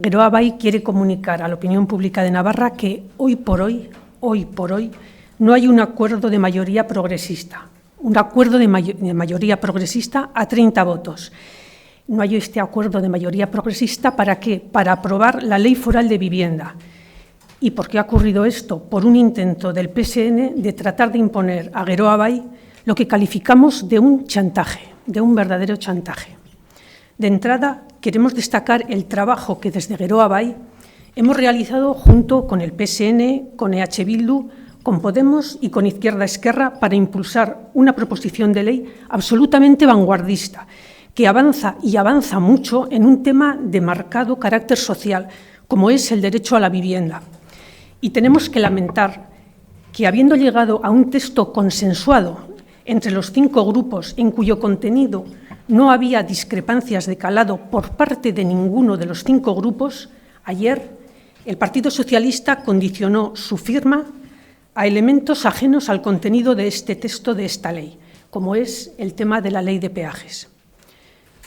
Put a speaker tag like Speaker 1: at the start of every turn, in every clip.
Speaker 1: Geroa Bai quiere comunicar a la opinión pública de Navarra que hoy por hoy, no hay un acuerdo de mayoría progresista, un acuerdo de mayoría progresista a 30 votos. No hay este acuerdo de mayoría progresista, ¿para qué? Para aprobar la Ley Foral de Vivienda. ¿Y por qué ha ocurrido esto? Por un intento del PSN de tratar de imponer a Geroa Bai lo que calificamos de un chantaje, de un verdadero chantaje. De entrada, queremos destacar el trabajo que desde Geroa Bai hemos realizado junto con el PSN, con EH Bildu, con Podemos y con Izquierda Esquerra para impulsar una proposición de ley absolutamente vanguardista, que avanza y avanza mucho en un tema de marcado carácter social, como es el derecho a la vivienda. Y tenemos que lamentar que, habiendo llegado a un texto consensuado entre los 5 grupos en cuyo contenido no había discrepancias de calado por parte de ninguno de los 5 grupos, ayer el Partido Socialista condicionó su firma a elementos ajenos al contenido de este texto de esta ley, como es el tema de la ley de peajes.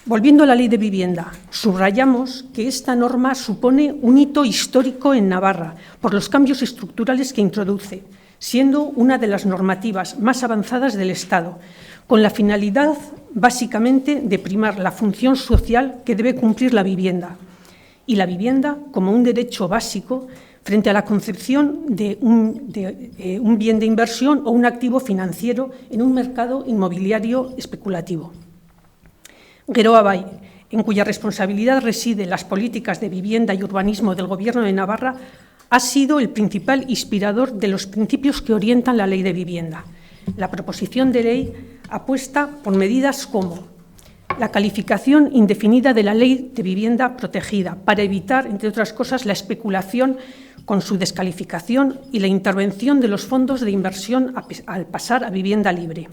Speaker 1: Volviendo a la ley de vivienda, subrayamos que esta norma supone un hito histórico en Navarra por los cambios estructurales que introduce, siendo una de las normativas más avanzadas del Estado, con la finalidad, básicamente, de primar la función social que debe cumplir la vivienda, y la vivienda como un derecho básico frente a la concepción de un bien de inversión o un activo financiero en un mercado inmobiliario especulativo. Geroa Bai, en cuya responsabilidad residen las políticas de vivienda y urbanismo del Gobierno de Navarra, ha sido el principal inspirador de los principios que orientan la ley de vivienda. La proposición de ley apuesta por medidas como la calificación indefinida de la ley de vivienda protegida para evitar, entre otras cosas, la especulación con su descalificación y la intervención de los fondos de inversión al pasar a vivienda libre,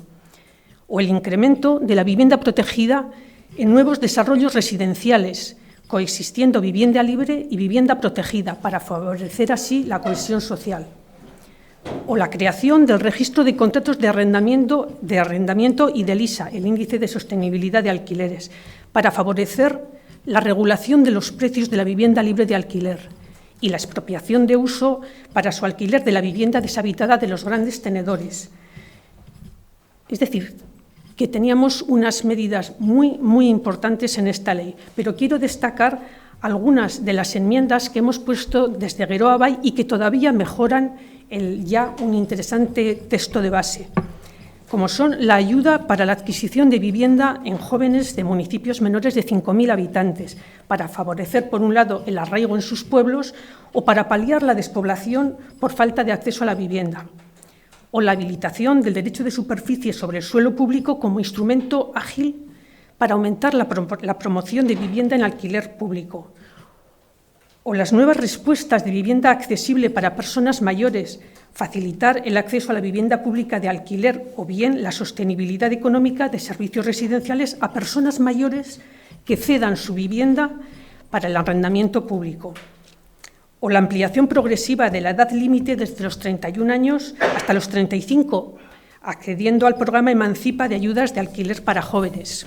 Speaker 1: o el incremento de la vivienda protegida en nuevos desarrollos residenciales, coexistiendo vivienda libre y vivienda protegida para favorecer así la cohesión social, o la creación del registro de contratos de arrendamiento y del ISA, el Índice de Sostenibilidad de Alquileres, para favorecer la regulación de los precios de la vivienda libre de alquiler y la expropiación de uso para su alquiler de la vivienda deshabitada de los grandes tenedores. Es decir, que teníamos unas medidas muy importantes en esta ley, pero quiero destacar algunas de las enmiendas que hemos puesto desde Geroa Bai y que todavía mejoran ya un interesante texto de base, como son la ayuda para la adquisición de vivienda en jóvenes de municipios menores de 5.000 habitantes, para favorecer, por un lado, el arraigo en sus pueblos o para paliar la despoblación por falta de acceso a la vivienda, o la habilitación del derecho de superficie sobre el suelo público como instrumento ágil para aumentar la promoción de vivienda en alquiler público, o las nuevas respuestas de vivienda accesible para personas mayores, facilitar el acceso a la vivienda pública de alquiler o bien la sostenibilidad económica de servicios residenciales a personas mayores que cedan su vivienda para el arrendamiento público, o la ampliación progresiva de la edad límite desde los 31 años hasta los 35, accediendo al programa Emancipa de ayudas de alquiler para jóvenes,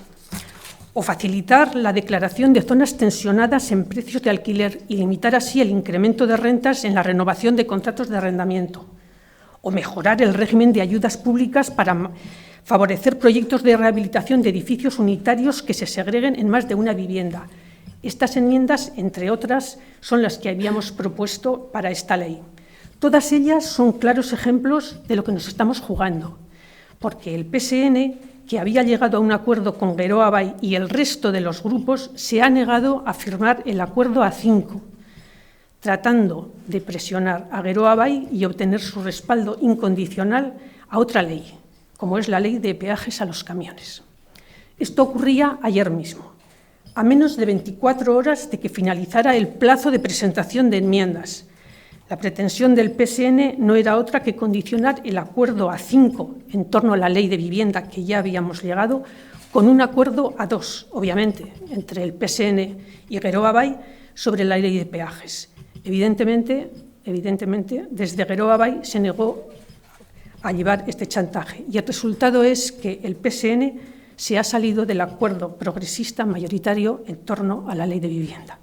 Speaker 1: o facilitar la declaración de zonas tensionadas en precios de alquiler y limitar así el incremento de rentas en la renovación de contratos de arrendamiento, o mejorar el régimen de ayudas públicas para favorecer proyectos de rehabilitación de edificios unitarios que se segreguen en más de una vivienda. Estas enmiendas, entre otras, son las que habíamos propuesto para esta ley. Todas ellas son claros ejemplos de lo que nos estamos jugando, porque el PSN, que había llegado a un acuerdo con Geroa Bai y el resto de los grupos, se ha negado a firmar el acuerdo a 5, tratando de presionar a Geroa Bai y obtener su respaldo incondicional a otra ley, como es la ley de peajes a los camiones. Esto ocurría ayer mismo, a menos de 24 horas de que finalizara el plazo de presentación de enmiendas. La pretensión del PSN no era otra que condicionar el acuerdo a 5 en torno a la ley de vivienda que ya habíamos llegado con un acuerdo a 2, obviamente, entre el PSN y Geroa Bai sobre la ley de peajes. Evidentemente, desde Geroa Bai se negó a llevar este chantaje y el resultado es que el PSN se ha salido del acuerdo progresista mayoritario en torno a la ley de vivienda.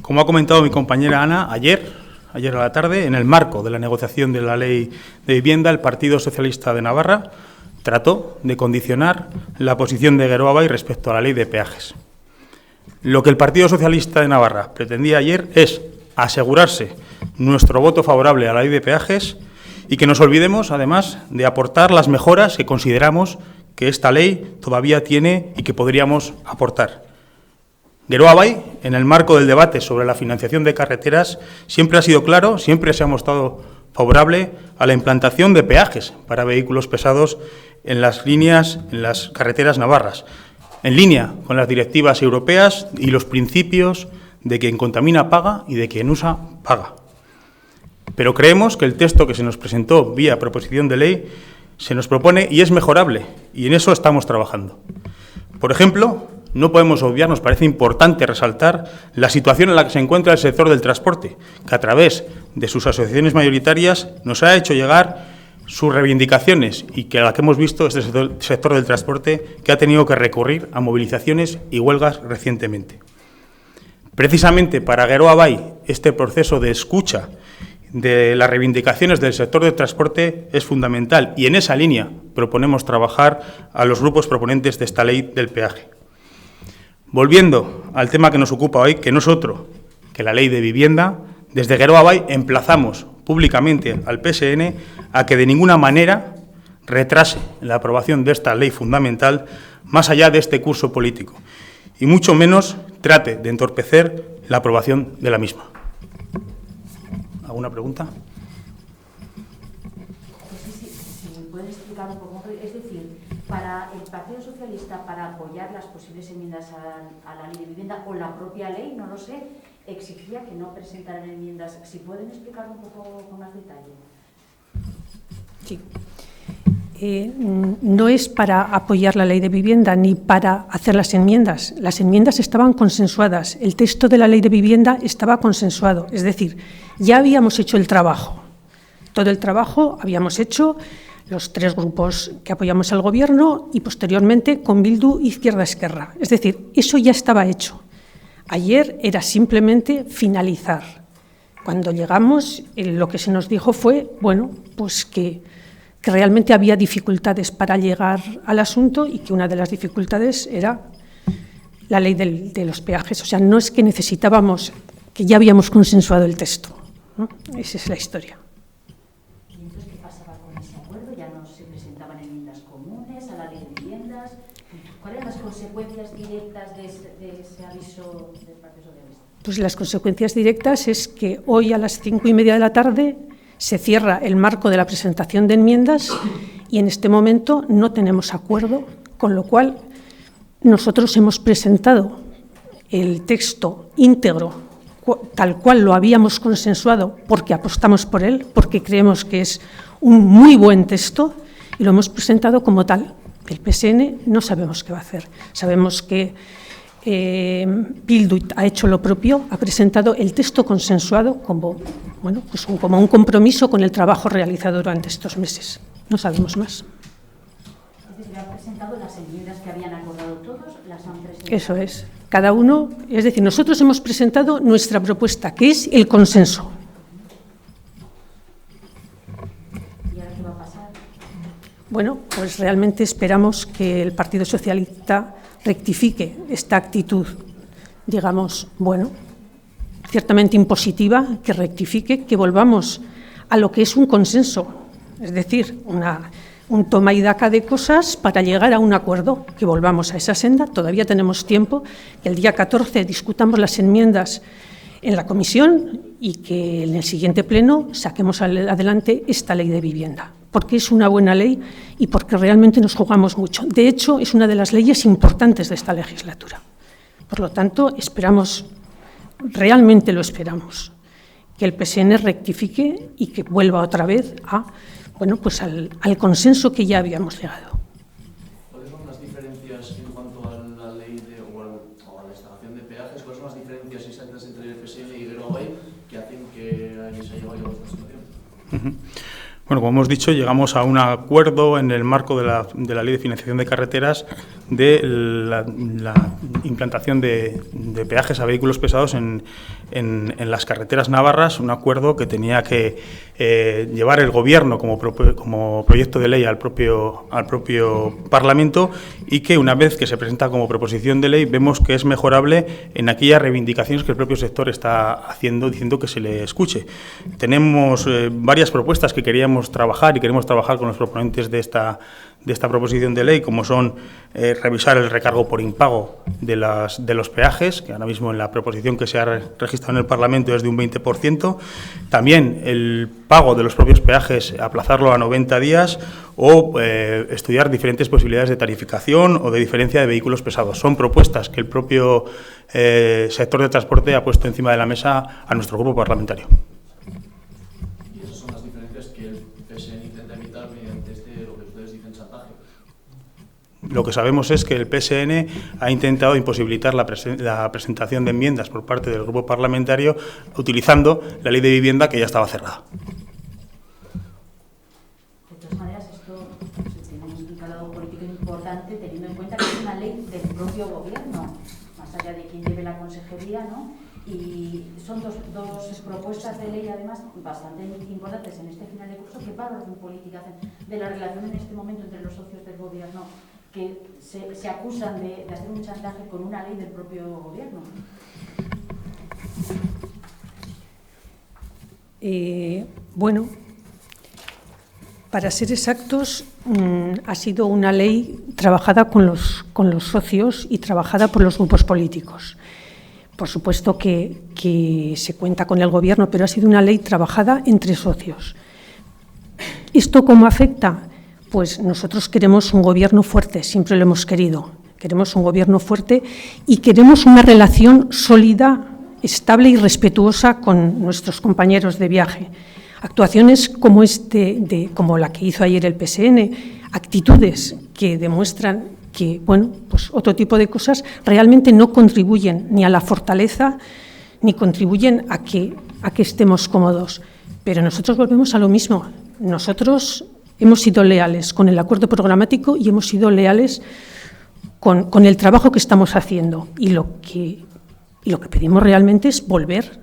Speaker 2: Como ha comentado mi compañera Ana, ayer a la tarde, en el marco de la negociación de la Ley de Vivienda, el Partido Socialista de Navarra trató de condicionar la posición de Geroa Bai respecto a la Ley de Peajes. Lo que el Partido Socialista de Navarra pretendía ayer es asegurarse nuestro voto favorable a la Ley de Peajes y que nos olvidemos, además, de aportar las mejoras que consideramos que esta ley todavía tiene y que podríamos aportar. Geroa Bai, en el marco del debate sobre la financiación de carreteras, siempre ha sido claro, siempre se ha mostrado favorable a la implantación de peajes para vehículos pesados en las carreteras navarras, en línea con las directivas europeas y los principios de quien contamina paga y de quien usa paga. Pero creemos que el texto que se nos presentó vía proposición de ley se nos propone y es mejorable, y en eso estamos trabajando. Por ejemplo, no podemos obviar, nos parece importante resaltar la situación en la que se encuentra el sector del transporte, que a través de sus asociaciones mayoritarias nos ha hecho llegar sus reivindicaciones y que a la que hemos visto este sector del transporte que ha tenido que recurrir a movilizaciones y huelgas recientemente. Precisamente para Geroa Bai, este proceso de escucha de las reivindicaciones del sector del transporte es fundamental y en esa línea proponemos trabajar a los grupos proponentes de esta ley del peaje. Volviendo al tema que nos ocupa hoy, que no es otro que la ley de vivienda, desde Geroa Bai emplazamos públicamente al PSN a que de ninguna manera retrase la aprobación de esta ley fundamental más allá de este curso político y mucho menos trate de entorpecer la aprobación de la misma. ¿Alguna pregunta?
Speaker 3: Si me puede explicar un poco, es decir, para el Partido Socialista, para apoyar las posibles enmiendas a la ley de vivienda o la propia ley, no lo sé, exigía que no presentaran enmiendas. Si pueden explicar un poco con más detalle.
Speaker 1: Sí. No es para apoyar la ley de vivienda ni para hacer las enmiendas. Las enmiendas estaban consensuadas. El texto de la ley de vivienda estaba consensuado. Es decir, ya habíamos hecho el trabajo. Todo el trabajo habíamos hecho los tres grupos que apoyamos al Gobierno y posteriormente con Bildu Izquierda Esquerra. Es decir, eso ya estaba hecho. Ayer era simplemente finalizar. Cuando llegamos, lo que se nos dijo fue, bueno, pues que realmente había dificultades para llegar al asunto y que una de las dificultades era la ley de los peajes. O sea, no es que necesitábamos, que ya habíamos consensuado el texto, ¿no? Esa es la historia.
Speaker 3: ¿Y entonces qué pasaba con ese acuerdo? ¿Ya no se presentaban enmiendas comunes a la ley de viviendas? ¿Cuáles eran las consecuencias directas de ese aviso del Partido Socialista?
Speaker 1: Pues las consecuencias directas es que hoy a las 5:30 de la tarde se cierra el marco de la presentación de enmiendas y en este momento no tenemos acuerdo, con lo cual nosotros hemos presentado el texto íntegro tal cual lo habíamos consensuado porque apostamos por él, porque creemos que es un muy buen texto y lo hemos presentado como tal. El PSN no sabemos qué va a hacer. Sabemos que Bildu ha hecho lo propio, ha presentado el texto consensuado como, bueno, pues como un compromiso con el trabajo realizado durante estos meses. No sabemos más.
Speaker 3: Es decir, han presentado las enmiendas que habían acordado todos, las han presentado.
Speaker 1: Eso es. Cada uno, es decir, nosotros hemos presentado nuestra propuesta, que es el consenso.
Speaker 3: ¿Y ahora qué va a pasar?
Speaker 1: Bueno, pues realmente esperamos que el Partido Socialista rectifique esta actitud, digamos, bueno, ciertamente impositiva, que rectifique, que volvamos a lo que es un consenso, es decir, un toma y daca de cosas para llegar a un acuerdo, que volvamos a esa senda. Todavía tenemos tiempo, que el día 14 discutamos las enmiendas en la comisión y que en el siguiente pleno saquemos adelante esta ley de vivienda, porque es una buena ley y porque realmente nos jugamos mucho. De hecho, es una de las leyes importantes de esta legislatura. Por lo tanto, esperamos, realmente lo esperamos, que el PSN rectifique y que vuelva otra vez a, bueno, pues al consenso que ya habíamos llegado.
Speaker 4: ¿Cuáles son las diferencias en cuanto a la ley o a la instalación de peajes? ¿Cuáles son las diferencias exactas entre el PSN y Geroa Bai que hacen que se haya llegado a esta situación?
Speaker 2: Bueno, como hemos dicho, llegamos a un acuerdo en el marco de la Ley de Financiación de Carreteras de la implantación de peajes a vehículos pesados en las carreteras navarras, un acuerdo que tenía que llevar el Gobierno como proyecto de ley al propio Parlamento, y que una vez que se presenta como proposición de ley vemos que es mejorable en aquellas reivindicaciones que el propio sector está haciendo, diciendo que se le escuche. Tenemos varias propuestas que queríamos trabajar y queremos trabajar con los proponentes de esta proposición de ley, como son revisar el recargo por impago de los peajes, que ahora mismo en la proposición que se ha registrado en el Parlamento es de un 20%, también el pago de los propios peajes, aplazarlo a 90 días, o estudiar diferentes posibilidades de tarificación o de diferencia de vehículos pesados. Son propuestas que el propio sector de transporte ha puesto encima de la mesa a nuestro grupo parlamentario. Lo que sabemos es que el PSN ha intentado imposibilitar la presentación de enmiendas por parte del grupo parlamentario utilizando la ley de vivienda, que ya estaba cerrada.
Speaker 3: De todas maneras, esto tiene un calado político importante, teniendo en cuenta que es una ley del propio Gobierno, más allá de quien lleve la consejería, ¿no? Y son dos propuestas de ley, además, bastante importantes en este final de curso. ¿Qué valoración política hacen de la relación en este momento entre los socios del Gobierno, que se acusan de hacer un chantaje con una ley del propio Gobierno?
Speaker 1: Bueno, para ser exactos, ha sido una ley trabajada con los socios y trabajada por los grupos políticos. Por supuesto que se cuenta con el Gobierno, pero ha sido una ley trabajada entre socios. ¿Esto cómo afecta? Pues nosotros queremos un Gobierno fuerte, siempre lo hemos querido. Queremos un Gobierno fuerte y queremos una relación sólida, estable y respetuosa con nuestros compañeros de viaje. Actuaciones como como la que hizo ayer el PSN, actitudes que demuestran que, bueno, pues otro tipo de cosas realmente no contribuyen ni a la fortaleza ni contribuyen a que estemos cómodos. Pero nosotros volvemos a lo mismo. Nosotros hemos sido leales con el acuerdo programático y hemos sido leales con el trabajo que estamos haciendo. Y lo que pedimos realmente es volver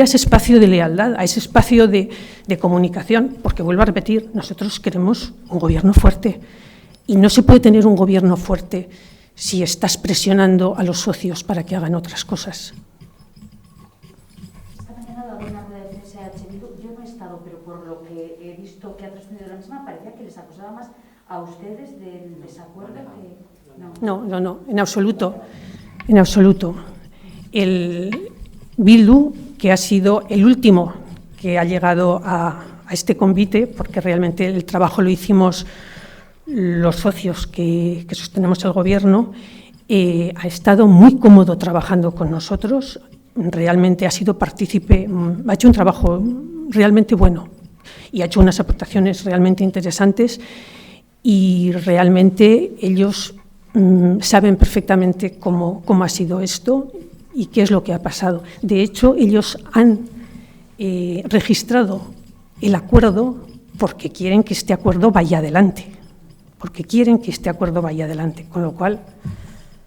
Speaker 1: a ese espacio de lealtad, a ese espacio de comunicación, porque vuelvo a repetir, nosotros queremos un Gobierno fuerte. Y no se puede tener un Gobierno fuerte si estás presionando a los socios para que hagan otras cosas.
Speaker 3: Esta mañana daba una rueda de prensa a Bildu. Yo no he estado, pero por lo que he visto que ha trascendido la misma, parecía que les acusaba más a ustedes del desacuerdo que...
Speaker 1: No, en absoluto. En absoluto. El Bildu, que ha sido el último que ha llegado a este convite, porque realmente el trabajo lo hicimos los socios que sostenemos el Gobierno, ha estado muy cómodo trabajando con nosotros, realmente ha sido partícipe, ha hecho un trabajo realmente bueno y ha hecho unas aportaciones realmente interesantes, y realmente ellos saben perfectamente cómo ha sido esto y qué es lo que ha pasado. De hecho, ellos han registrado el acuerdo porque quieren que este acuerdo vaya adelante. Con lo cual